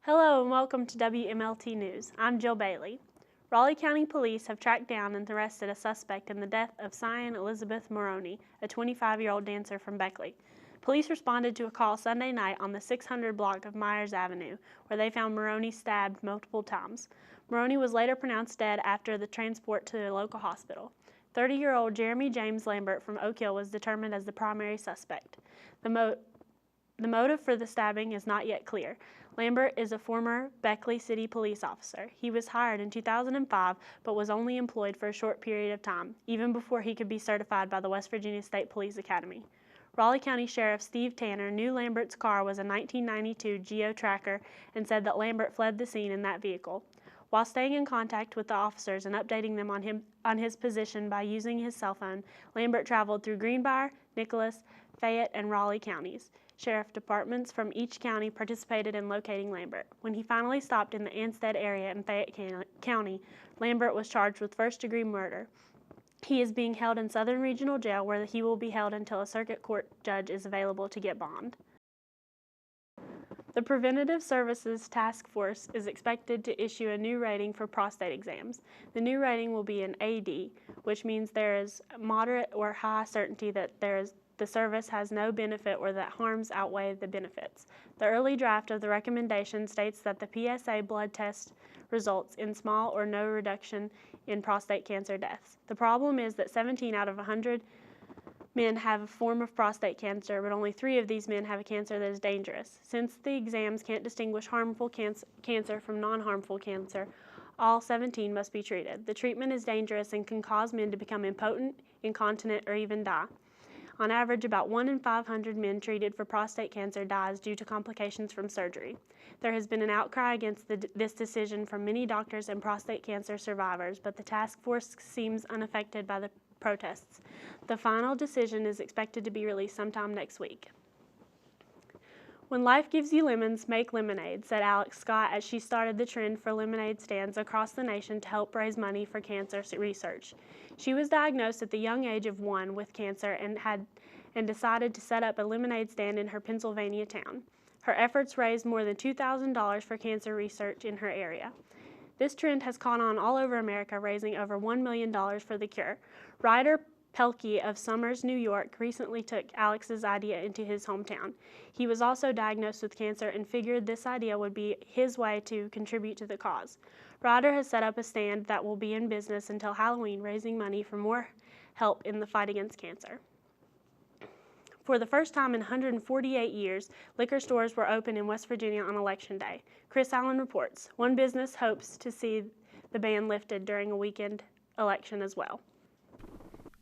Hello and welcome to WMLT News. I'm Jill Bailey. Raleigh County Police have tracked down and arrested a suspect in the death of Cyan Elizabeth Maroney, a 25-year-old dancer from Beckley. Police responded to a call Sunday night on the 600 block of Myers Avenue, where they found Maroney stabbed multiple times. Maroney was later pronounced dead after the transport to a local hospital. 30-year-old Jeremy James Lambert from Oak Hill was determined as the primary suspect. The motive for the stabbing is not yet clear. Lambert is a former Beckley City police officer. He was hired in 2005 but was only employed for a short period of time, even before he could be certified by the West Virginia State Police Academy. Raleigh County Sheriff Steve Tanner knew Lambert's car was a 1992 Geo Tracker and said that Lambert fled the scene in that vehicle. While staying in contact with the officers and updating them on his position by using his cell phone, Lambert traveled through Greenbrier, Nicholas, Fayette, and Raleigh counties. Sheriff departments from each county participated in locating Lambert. When he finally stopped in the Anstead area in Fayette County, Lambert was charged with first-degree murder. He is being held in Southern Regional Jail, where he will be held until a circuit court judge is available to get bond. The Preventative Services Task Force is expected to issue a new rating for prostate exams. The new rating will be an AD, which means there is moderate or high certainty that the service has no benefit or that harms outweigh the benefits. The early draft of the recommendation states that the PSA blood test results in small or no reduction in prostate cancer deaths. The problem is that 17 out of 100 men have a form of prostate cancer, but only 3 of these men have a cancer that is dangerous. Since the exams can't distinguish harmful cancer from non-harmful cancer, all 17 must be treated. The treatment is dangerous and can cause men to become impotent, incontinent, or even die. On average, about 1 in 500 men treated for prostate cancer dies due to complications from surgery. There has been an outcry against this decision from many doctors and prostate cancer survivors, but the task force seems unaffected by the protests. The final decision is expected to be released sometime next week. When life gives you lemons, make lemonade, said Alex Scott as she started the trend for lemonade stands across the nation to help raise money for cancer research. She was diagnosed at the young age of 1 with cancer and decided to set up a lemonade stand in her Pennsylvania town. Her efforts raised more than $2,000 for cancer research in her area. This trend has caught on all over America, raising over $1 million for the cure. Ryder Pelkey of Somers, New York, recently took Alex's idea into his hometown. He was also diagnosed with cancer and figured this idea would be his way to contribute to the cause. Ryder has set up a stand that will be in business until Halloween, raising money for more help in the fight against cancer. For the first time in 148 years, liquor stores were open in West Virginia on Election Day. Chris Allen reports. One business hopes to see the ban lifted during a weekend election as well.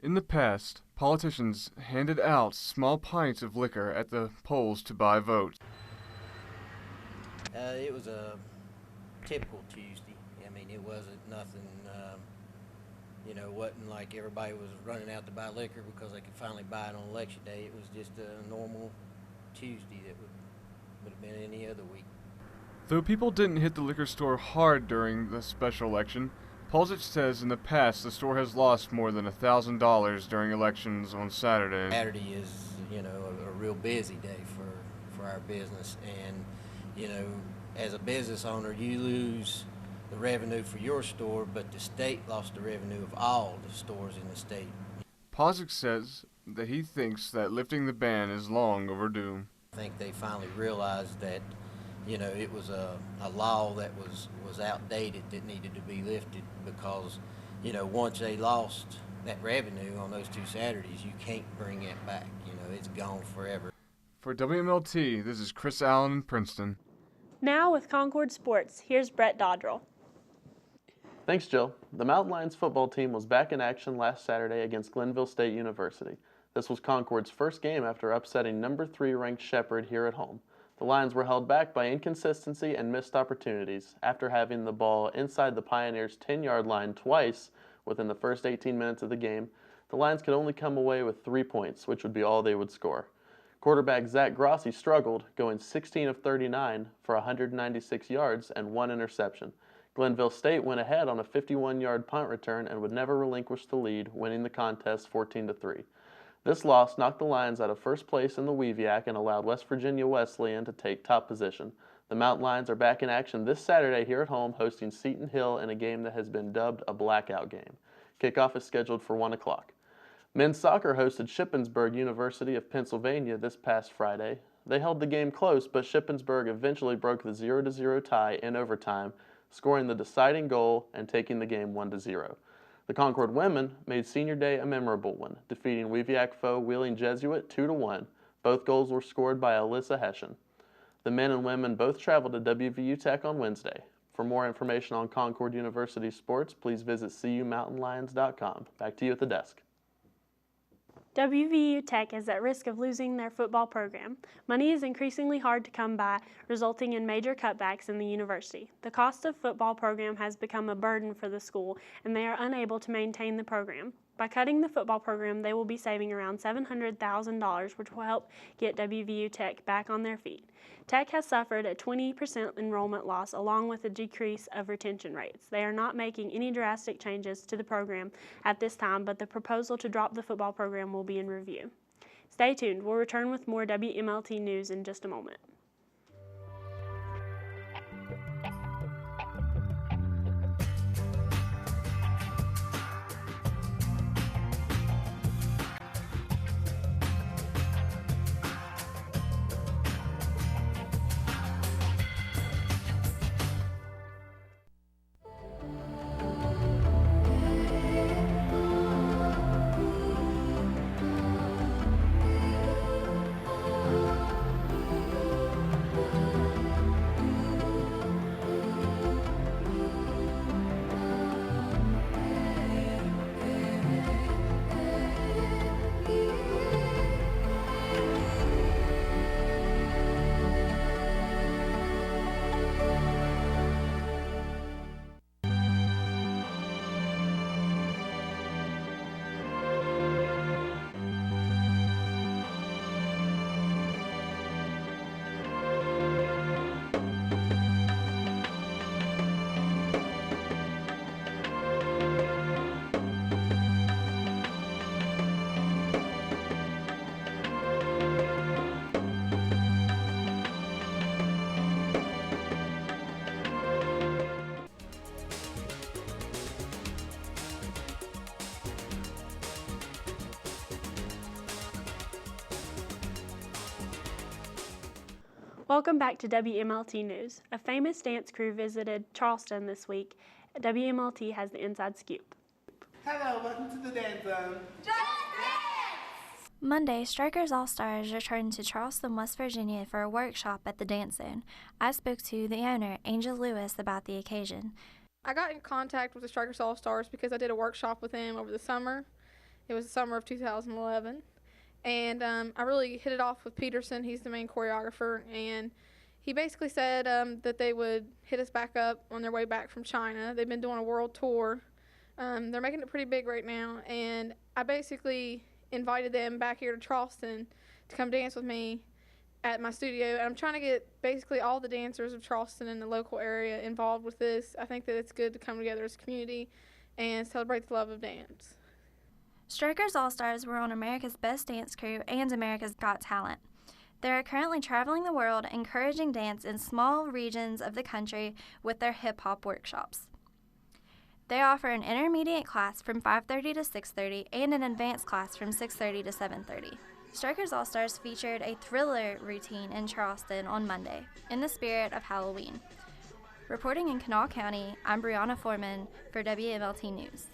In the past, politicians handed out small pints of liquor at the polls to buy votes. It was a typical Tuesday. I mean, it wasn't nothing, wasn't like everybody was running out to buy liquor because they could finally buy it on Election Day. It was just a normal Tuesday that would have been any other week. Though people didn't hit the liquor store hard during the special election, Polzich says in the past the store has lost more than $1,000 during elections on Saturday. Saturday is, a real busy day for our business. And, as a business owner, you lose the revenue for your store, but the state lost the revenue of all the stores in the state. Polzich says that he thinks that lifting the ban is long overdue. I think they finally realized that it was a law that was outdated that needed to be lifted because, once they lost that revenue on those 2 Saturdays, you can't bring it back. It's gone forever. For WMLT, this is Chris Allen in Princeton. Now with Concord Sports, here's Brett Dodrell. Thanks, Jill. The Mountain Lions football team was back in action last Saturday against Glenville State University. This was Concord's first game after upsetting number 3 ranked Shepherd here at home. The Lions were held back by inconsistency and missed opportunities after having the ball inside the Pioneers' 10-yard line twice within the first 18 minutes of the game. The Lions could only come away with 3 points, which would be all they would score. Quarterback Zach Grossi struggled, going 16 of 39 for 196 yards and 1 interception. Glenville State went ahead on a 51-yard punt return and would never relinquish the lead, winning the contest 14-3. This loss knocked the Lions out of first place in the WEVIAC and allowed West Virginia Wesleyan to take top position. The Mountain Lions are back in action this Saturday here at home, hosting Seton Hill in a game that has been dubbed a blackout game. Kickoff is scheduled for 1 o'clock. Men's soccer hosted Shippensburg University of Pennsylvania this past Friday. They held the game close, but Shippensburg eventually broke the 0-0 tie in overtime, scoring the deciding goal and taking the game 1-0. The Concord women made senior day a memorable one, defeating WEVIAC foe Wheeling Jesuit 2-1. Both goals were scored by Alyssa Hessian. The men and women both traveled to WVU Tech on Wednesday. For more information on Concord University sports, please visit cumountainlions.com. Back to you at the desk. WVU Tech is at risk of losing their football program. Money is increasingly hard to come by, resulting in major cutbacks in the university. The cost of football program has become a burden for the school, and they are unable to maintain the program. By cutting the football program, they will be saving around $700,000, which will help get WVU Tech back on their feet. Tech has suffered a 20% enrollment loss along with a decrease of retention rates. They are not making any drastic changes to the program at this time, but the proposal to drop the football program will be in review. Stay tuned. We'll return with more WMLT news in just a moment. Welcome back to WMLT News. A famous dance crew visited Charleston this week. WMLT has the inside scoop. Hello, welcome to the Dance Zone. Monday, Strikers All-Stars returned to Charleston, West Virginia for a workshop at the Dance Zone. I spoke to the owner, Angel Lewis, about the occasion. I got in contact with the Strikers All-Stars because I did a workshop with them over the summer. It was the summer of 2011. And I really hit it off with Peterson. He's the main choreographer. And he basically said that they would hit us back up on their way back from China. They've been doing a world tour. They're making it pretty big right now. And I basically invited them back here to Charleston to come dance with me at my studio. And I'm trying to get basically all the dancers of Charleston and the local area involved with this. I think that it's good to come together as a community and celebrate the love of dance. Strikers All-Stars were on America's Best Dance Crew and America's Got Talent. They are currently traveling the world encouraging dance in small regions of the country with their hip-hop workshops. They offer an intermediate class from 5:30 to 6:30 and an advanced class from 6:30 to 7:30. Strikers All-Stars featured a thriller routine in Charleston on Monday, in the spirit of Halloween. Reporting in Kanawha County, I'm Brianna Foreman for WMLT News.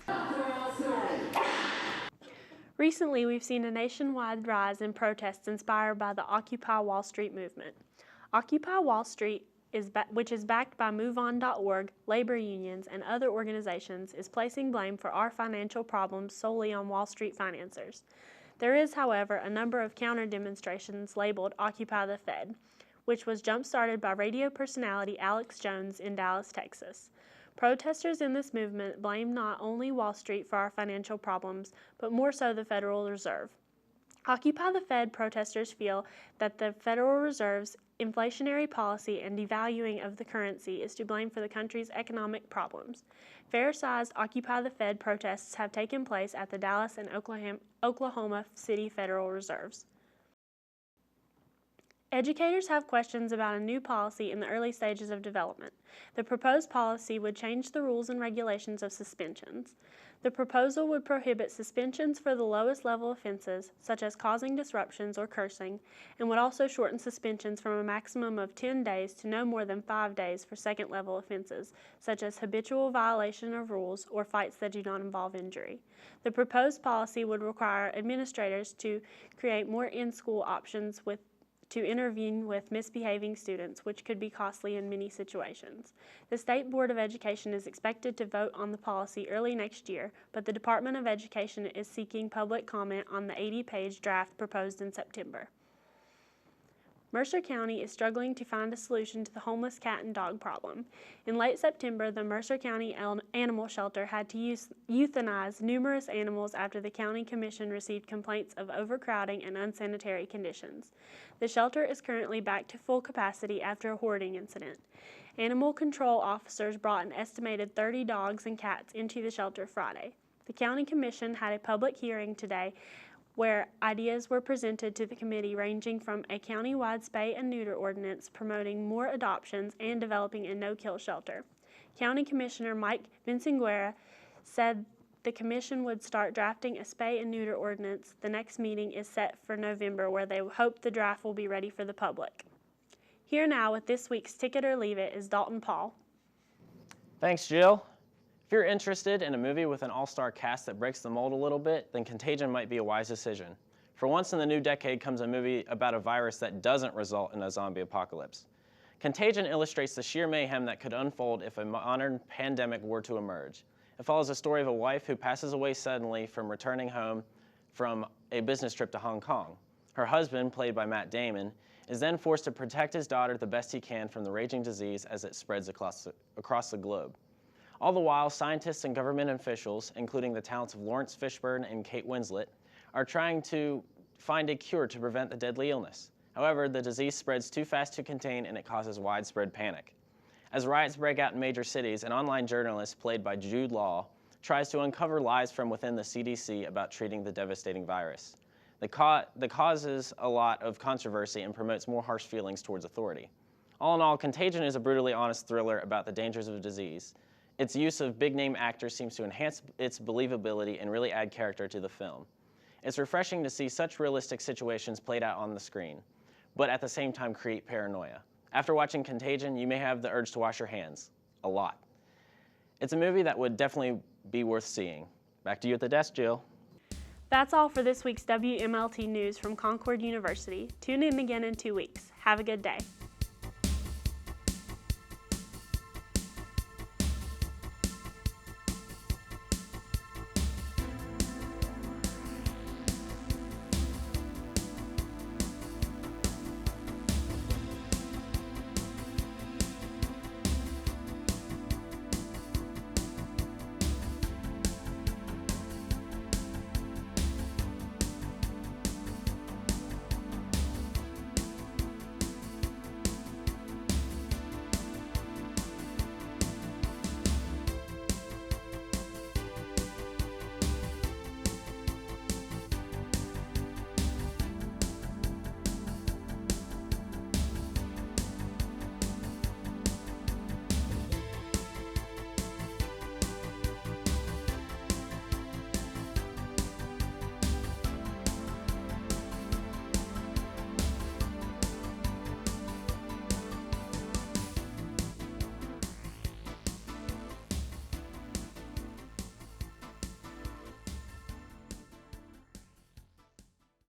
Recently, we've seen a nationwide rise in protests inspired by the Occupy Wall Street movement. Occupy Wall Street, which is backed by MoveOn.org, labor unions, and other organizations, is placing blame for our financial problems solely on Wall Street financiers. There is, however, a number of counter-demonstrations labeled Occupy the Fed, which was jump-started by radio personality Alex Jones in Dallas, Texas. Protesters in this movement blame not only Wall Street for our financial problems, but more so the Federal Reserve. Occupy the Fed protesters feel that the Federal Reserve inflationary policy and devaluing of the currency is to blame for the country's economic problems. Fair-sized Occupy the Fed protests have taken place at the Dallas and Oklahoma City Federal Reserves. Educators have questions about a new policy in the early stages of development. The proposed policy would change the rules and regulations of suspensions. The proposal would prohibit suspensions for the lowest level offenses, such as causing disruptions or cursing, and would also shorten suspensions from a maximum of 10 days to no more than 5 days for second-level offenses, such as habitual violation of rules or fights that do not involve injury. The proposed policy would require administrators to create more in-school options to intervene with misbehaving students, which could be costly in many situations. The State Board of Education is expected to vote on the policy early next year, but the Department of Education is seeking public comment on the 80-page draft proposed in September. Mercer County is struggling to find a solution to the homeless cat and dog problem. In late September, the Mercer County Animal Shelter had to euthanize numerous animals after the county commission received complaints of overcrowding and unsanitary conditions. The shelter is currently back to full capacity after a hoarding incident. Animal control officers brought an estimated 30 dogs and cats into the shelter Friday. The county commission had a public hearing today where ideas were presented to the committee ranging from a county-wide spay and neuter ordinance promoting more adoptions and developing a no-kill shelter. County Commissioner Mike Vinciguerra said the commission would start drafting a spay and neuter ordinance. The next meeting is set for November, where they hope the draft will be ready for the public. Here now with this week's Ticket or Leave It is Dalton Paul. Thanks, Jill. If you're interested in a movie with an all-star cast that breaks the mold a little bit, then Contagion might be a wise decision. For once in the new decade comes a movie about a virus that doesn't result in a zombie apocalypse. Contagion illustrates the sheer mayhem that could unfold if a modern pandemic were to emerge. It follows the story of a wife who passes away suddenly from returning home from a business trip to Hong Kong. Her husband, played by Matt Damon, is then forced to protect his daughter the best he can from the raging disease as it spreads across the globe. All the while, scientists and government officials, including the talents of Lawrence Fishburne and Kate Winslet, are trying to find a cure to prevent the deadly illness. However, the disease spreads too fast to contain and it causes widespread panic. As riots break out in major cities, an online journalist, played by Jude Law, tries to uncover lies from within the CDC about treating the devastating virus. The causes a lot of controversy and promotes more harsh feelings towards authority. All in all, Contagion is a brutally honest thriller about the dangers of disease. Its use of big-name actors seems to enhance its believability and really add character to the film. It's refreshing to see such realistic situations played out on the screen, but at the same time create paranoia. After watching Contagion, you may have the urge to wash your hands. A lot. It's a movie that would definitely be worth seeing. Back to you at the desk, Jill. That's all for this week's WMLT News from Concord University. Tune in again in 2 weeks. Have a good day.